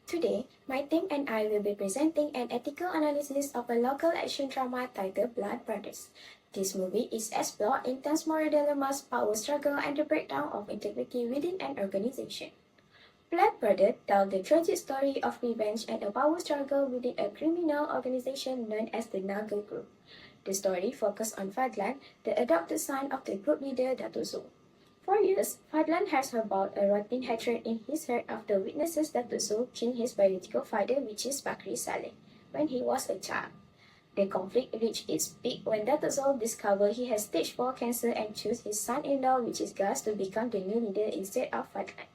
Today, my team and I will be presenting an ethical analysis of a local action drama titled Blood Brothers. This movie is explored intense moral dilemmas, power struggle, and the breakdown of integrity within an organization. Blood Brothers tells the tragic story of revenge and a power struggle within a criminal organization known as the Naga Group. The story focuses on Fadlan, the adopted son of the group leader Datuzo. For years, Fadlan has harbored a rotten hatred in his heart after witnesses Datuzo killing his biological father, which is Bakri Saleh, when he was a child. The conflict reached its peak when Datuzo discovered he has stage 4 cancer and chose his son-in-law, which is Gus, to become the new leader instead of Fadlan.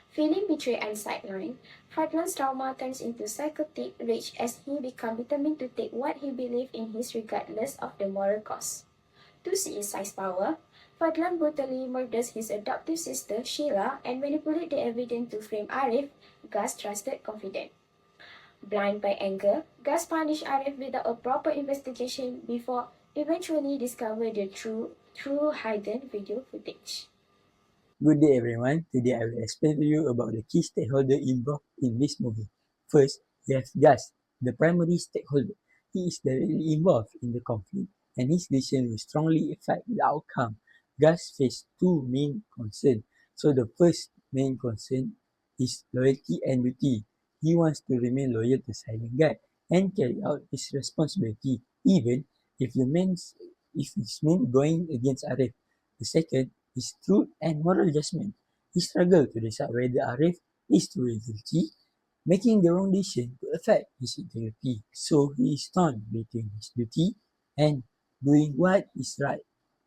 Feeling betrayed and sidelined, Fadlan's trauma turns into psychotic rage as he becomes determined to take what he believed in his regardless of the moral cost. To seize his power, Fadlan brutally murders his adoptive sister Sheila and manipulates the evidence to frame Arif, Gus' trusted confidant. Blind by anger, Gus punished Arif without a proper investigation before eventually discovering the true hidden video footage. Good day everyone. Today I will explain to you about the key stakeholder involved in this movie. First, we have Gus, the primary stakeholder. He is directly involved in the conflict and his decision will strongly affect the outcome. Gus faced two main concerns. So the first main concern is loyalty and duty. He wants to remain loyal to Silent Guy and carry out his responsibility even if his men going against Arif. The second is truth and moral judgment. He struggled to decide whether Arif is truly guilty, making the wrong decision to affect his integrity. So he is torn between his duty and doing what is right.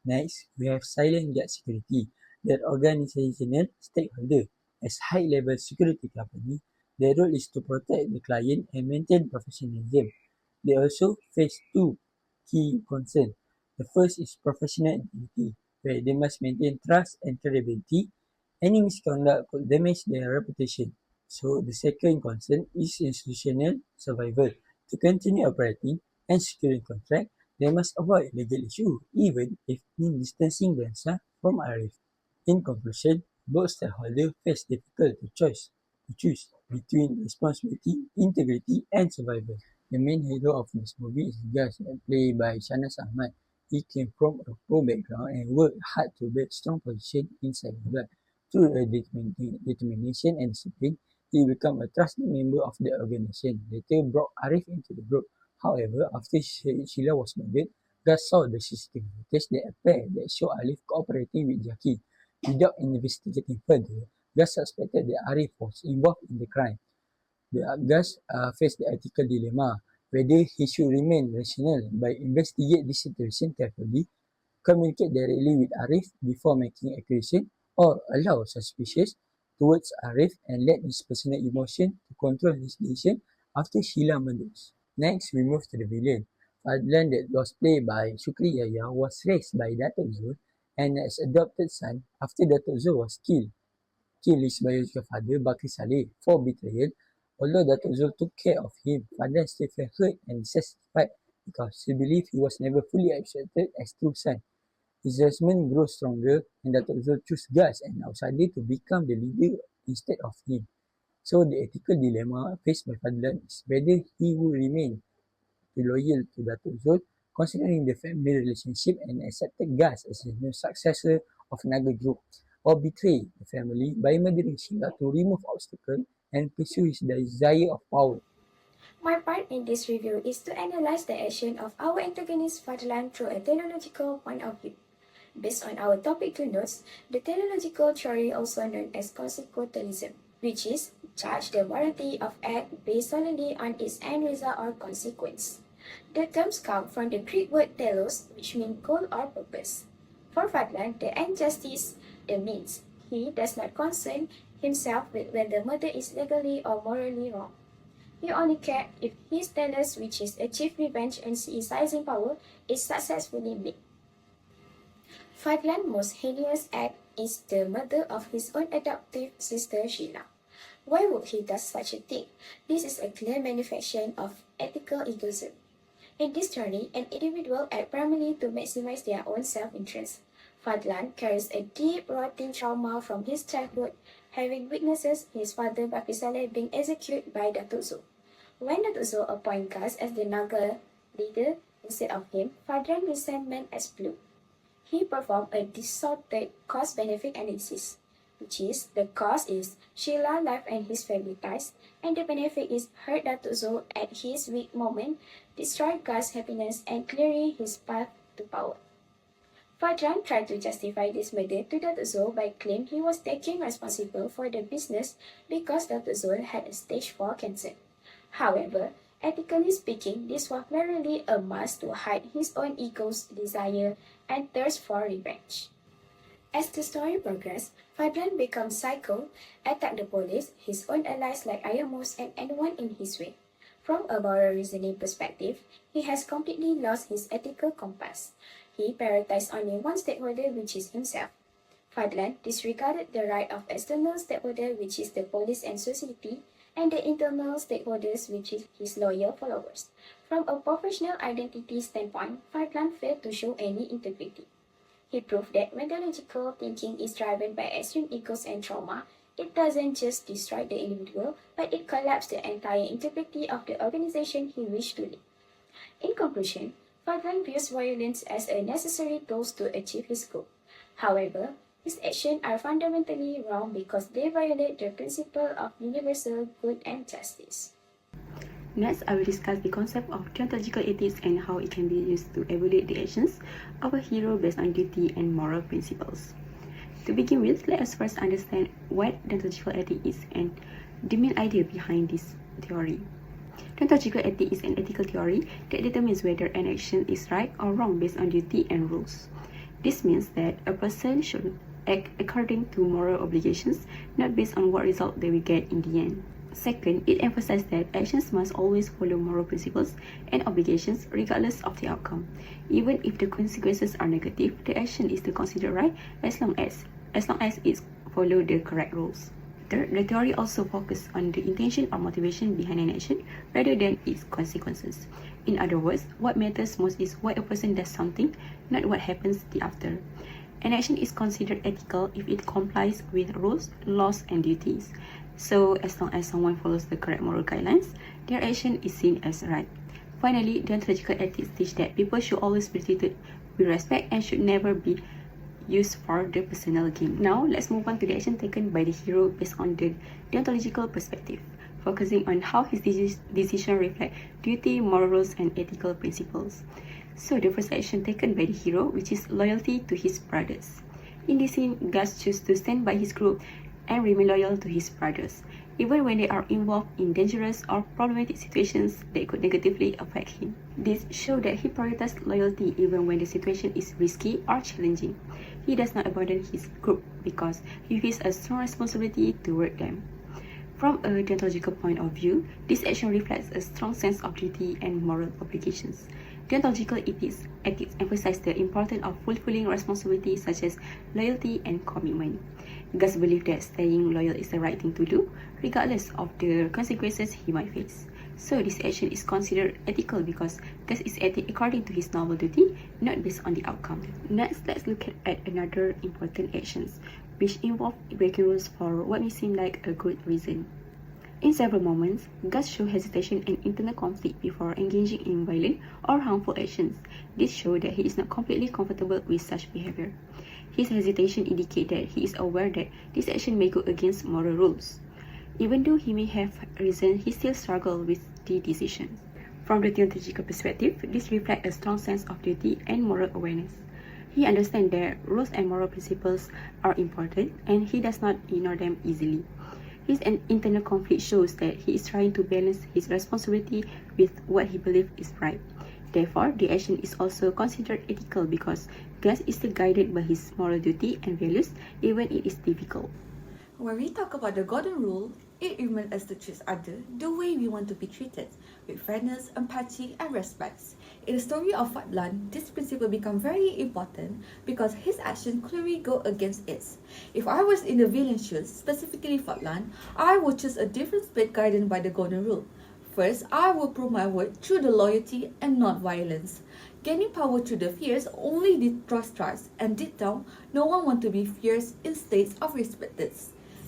Next, we have Silent Guard Security, that organizational stakeholder. As high-level security company, their role is to protect the client and maintain professionalism. They also face two key concerns. The first is professional integrity, where they must maintain trust and credibility. Any misconduct could damage their reputation. So the second concern is institutional survival. To continue operating and securing contract, they must avoid legal issue, even if in distancing themselves from Arif. In conclusion, both stakeholders face difficult to choose between responsibility, integrity, and survival. The main hero of this movie is Gus, played by Shanas Ahmad. He came from a poor background and worked hard to build strong position inside the club. Through determination and discipline, he became a trusted member of the organization. Later brought Arif into the group. However, after Sheila was murdered, Gus saw the CCTV footage that appeared that showed Arif cooperating with Jackie. Without investigating further, Gus suspected that Arif was involved in the crime. Gus faced the ethical dilemma whether he should remain rational by investigate this situation carefully, communicate directly with Arif before making accusation, or allow suspicions towards Arif and let his personal emotion to control his decision after Sheila murders. Next, we move to the villain. Fadlan, that was played by Shukri Yahya, was raised by Datuk Zul and as adopted son after Datuk Zul was killed his biological father, Bakri Saleh, for betrayal. Although Datuk Zul took care of him, Fadlan still felt hurt and dissatisfied because he believed he was never fully accepted as true son. His judgment grew stronger and Datuk Zul chose Gus, an outsider, to become the leader instead of him. So the ethical dilemma faced by Fadlan is whether he would remain loyal to Datuk Zul, considering the family relationship and accepted Gus as his new successor of Naga Group, or betray the family by murdering Sheila to remove obstacles and pursue his desire of power. My part in this review is to analyze the action of our antagonist Fadlan through a teleological point of view. Based on our topic 2 notes, the teleological theory, also known as consequentialism, which is judge the morality of act based solely on its end result or consequence. The terms come from the Greek word telos, which means goal or purpose. For Fadlan, the end justice the means. He does not concern himself with whether murder is legally or morally wrong. He only cares if his telos, which is achieve revenge and seizing power, is successfully made. Fadlan's most heinous act is the murder of his own adoptive sister Sheila. Why would he do such a thing? This is a clear manifestation of ethical egoism. In this journey, an individual acts primarily to maximize their own self-interest. Fadlan carries a deep-rooted trauma from his childhood Having witnesses his father Bakri Saleh being executed by Datuk Zul. When Datuk Zul appointed Gus as the Naga leader instead of him, Fadlan's resentment exploded. He performed a distorted cost-benefit analysis, which is the cost is Sheila life and his family ties, and the benefit is hurt Datuk Zul at his weak moment, destroy Gus' happiness, and clearing his path to power. Fadlan tried to justify this murder to Datuk Zul by claiming he was taking responsible for the business because Datuk Zul had a stage 4 cancer. However, ethically speaking, this was merely a mask to hide his own ego's desire and thirst for revenge. As the story progresses, Fadlan becomes psycho, attacks the police, his own allies like Ayamos, and anyone in his way. From a moral reasoning perspective, he has completely lost his ethical compass. He prioritized only one stakeholder, which is himself. Fadlan disregarded the right of external stakeholder, which is the police and society, and the internal stakeholders, which is his loyal followers. From a professional identity standpoint, Fadlan failed to show any integrity. He proved that methodological thinking is driven by extreme egos and trauma. It doesn't just destroy the individual, but it collapses the entire integrity of the organization he wished to lead. In conclusion, Fadlan views violence as a necessary tool to achieve his goal. However, his actions are fundamentally wrong because they violate the principle of universal good and justice. Next, I will discuss the concept of deontological ethics and how it can be used to evaluate the actions of a hero based on duty and moral principles. To begin with, let us first understand what deontological ethics is and the main idea behind this theory. Deontological ethics is an ethical theory that determines whether an action is right or wrong based on duty and rules. This means that a person should act according to moral obligations, not based on what result they will get in the end. Second, it emphasizes that actions must always follow moral principles and obligations regardless of the outcome. Even if the consequences are negative, the action is still considered right as long as it follows the correct rules. Third, the theory also focuses on the intention or motivation behind an action rather than its consequences. In other words, what matters most is why a person does something, not what happens thereafter. An action is considered ethical if it complies with rules, laws, and duties. So, as long as someone follows the correct moral guidelines, their action is seen as right. Finally, deontological ethics teach that people should always be treated with respect and should never be used for the personal gain. Now, let's move on to the action taken by the hero based on the deontological perspective, focusing on how his decision reflect duty, morals, and ethical principles. So, the first action taken by the hero, which is loyalty to his brothers. In this scene, Gus chooses to stand by his group and remain loyal to his brothers, even when they are involved in dangerous or problematic situations that could negatively affect him. This shows that he prioritizes loyalty even when the situation is risky or challenging. He does not abandon his group because he feels a strong responsibility toward them. From a deontological point of view, this action reflects a strong sense of duty and moral obligations. Deontological ethics emphasize the importance of fulfilling responsibilities such as loyalty and commitment. Gus believes that staying loyal is the right thing to do, regardless of the consequences he might face. So this action is considered ethical because Gus is acting according to his noble duty, not based on the outcome. Next, let's look at another important actions, which involve breaking rules for what may seem like a good reason. In several moments, Gus shows hesitation and internal conflict before engaging in violent or harmful actions. This shows that he is not completely comfortable with such behavior. His hesitation indicates that he is aware that this action may go against moral rules. Even though he may have reason, he still struggles with the decision. From the theological perspective, this reflects a strong sense of duty and moral awareness. He understands that rules and moral principles are important, and he does not ignore them easily. His internal conflict shows that he is trying to balance his responsibility with what he believes is right. Therefore, the action is also considered ethical because Gus is still guided by his moral duty and values, even it is difficult. When we talk about the golden rule, it reminds us to treat others the way we want to be treated, with fairness, empathy, and respect. In the story of Fadlan, this principle becomes very important because his actions clearly go against it. If I was in the villain's shoes, specifically Fadlan, I would choose a different split guided by the golden rule. First, I will prove my word through the loyalty and not violence. Gaining power through the fierce only destroys trust, and deep down, no one wants to be fierce in states of respect.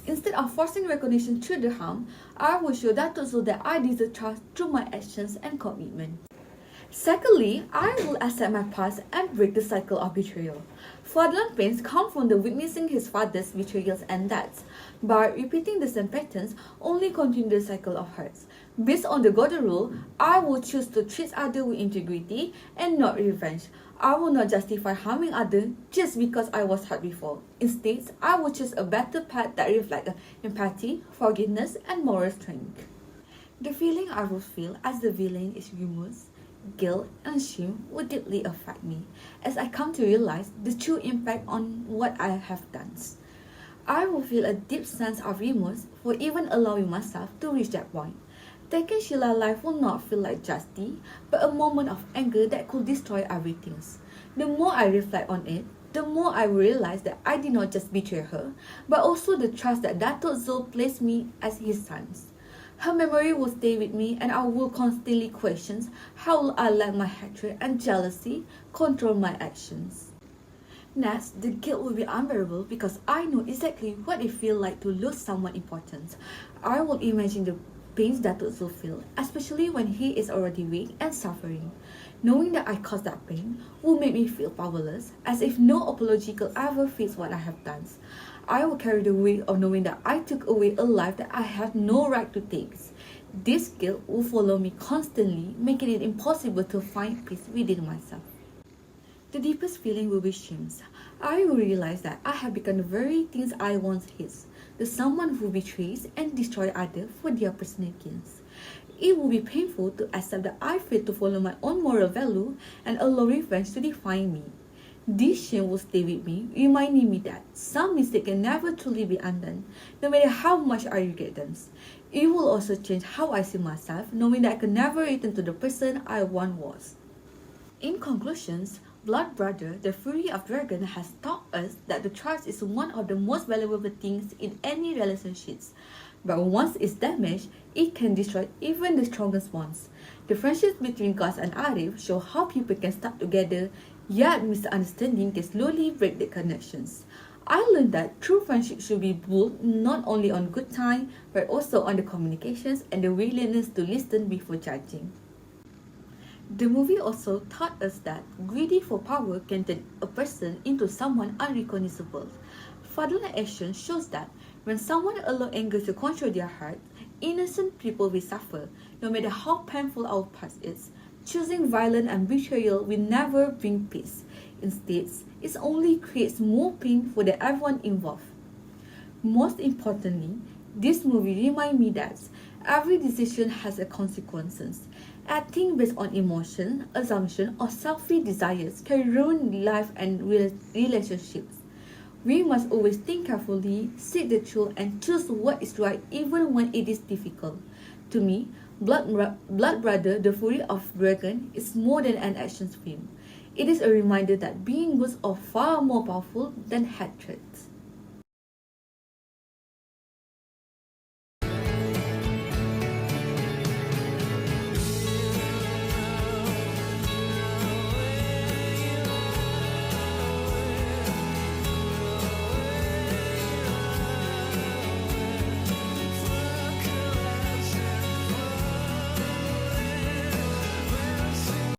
Instead of forcing recognition through the harm, I will show Datuk Zul that I deserve trust through my actions and commitment. Secondly, I will accept my past and break the cycle of betrayal. Fadlan's pains come from the witnessing his father's betrayals and deaths. By repeating the same patterns, only continue the cycle of hurts. Based on the golden rule, I will choose to treat others with integrity and not revenge. I will not justify harming others just because I was hurt before. Instead, I will choose a better path that reflects empathy, forgiveness, and moral strength. The feeling I will feel as the villain is remorse, guilt, and shame will deeply affect me as I come to realize the true impact on what I have done. I will feel a deep sense of remorse for even allowing myself to reach that point. Taking Sheila's life will not feel like justice, but a moment of anger that could destroy everything. The more I reflect on it, the more I realize that I did not just betray her, but also the trust that Datuk Zul placed me as his son. Her memory will stay with me and I will constantly question how will I let my hatred and jealousy control my actions. Next, the guilt will be unbearable because I know exactly what it feels like to lose someone important. I will imagine the pains Datuk Zul feel, especially when he is already weak and suffering. Knowing that I caused that pain will make me feel powerless, as if no apology could ever fix what I have done. I will carry the weight of knowing that I took away a life that I have no right to take. This guilt will follow me constantly, making it impossible to find peace within myself. The deepest feeling will be shame. I will realize that I have become the very things I once hid, the someone who betrays and destroys others for their personal gains. It will be painful to accept that I failed to follow my own moral value and allow revenge to define me. This shame will stay with me, reminding me that some mistakes can never truly be undone, no matter how much I regret them. It will also change how I see myself, knowing that I can never return to the person I once was. In conclusions, Blood Brother, the Fury of Dragon has taught us that the trust is one of the most valuable things in any relationships. But once it's damaged, it can destroy even the strongest bonds. The friendships between Gus and Arif show how people can stuck together, yet misunderstanding can slowly break the connections. I learned that true friendship should be built not only on good time, but also on the communications and the willingness to listen before judging. The movie also taught us that greedy for power can turn a person into someone unrecognizable. Fadlan's action shows that when someone allows anger to control their heart, innocent people will suffer, no matter how painful our past is. Choosing violence and betrayal will never bring peace. Instead, it only creates more pain for everyone involved. Most importantly, this movie reminds me that every decision has a consequences. Acting based on emotion, assumption, or selfish desires can ruin life and relationships. We must always think carefully, seek the truth, and choose what is right even when it is difficult. To me, Blood Brother, The Fury of Dragon is more than an action film. It is a reminder that being good is far more powerful than hatred.